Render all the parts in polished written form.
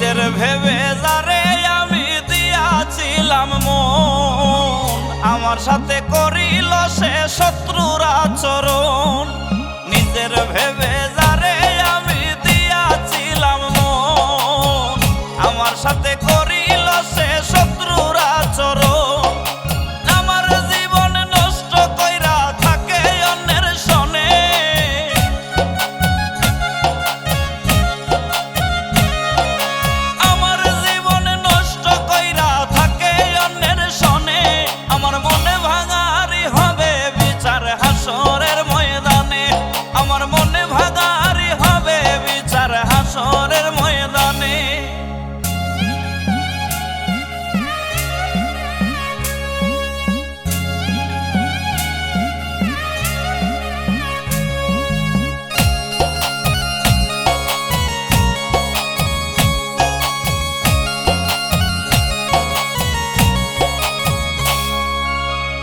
নিজের ভেবে যারে আমি দিয়াছিলাম মন, আমার সাথে করিল সে শত্রুর আচরণ। নিজের ভেবে যারে আমি দিয়াছিলাম মন, আমার সাথে করিল সে শত্রুর আচরণ। আমার জীবন নষ্ট কইরা থাকে অন্যের সনে, আমার জীবন নষ্ট কইরা থাকে অন্যের সনে। আমার মনে ভাঙারি হবে বিচার হাসরের ময়দানে, আমার মনে ভাঙারি হবে বিচার হাসরের ময়দানে।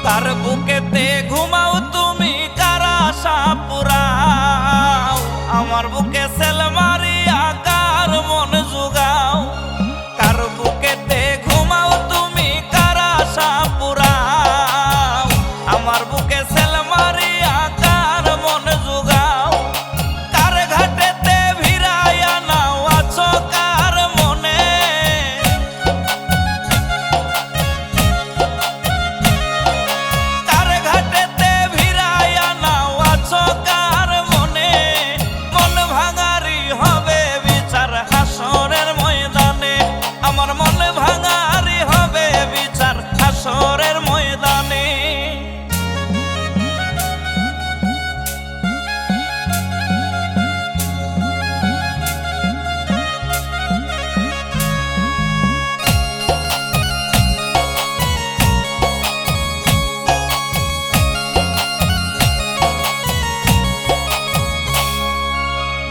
কার বুকেতে ঘুমাও তুমি, কার আশা পুরাও, আমার বুকে সেল মারিয়া কার মন জুগাও। কার বুকেতে ঘুমাও তুমি, কার আশা পুরাও, আমার বুকে সেল মারিয়া কার মন জুগাও। কার ঘাটেতে ভিড়াইয়া নাও আছো কার মনে, আমার মন ভাঙারি হবে বিচার হাসরের ময়দানে।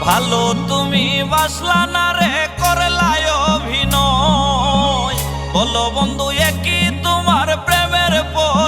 ভালো তুমি বাসলা না রে করলায় অভিনয়, বলো বন্ধু একই তোমার প্রেমের পর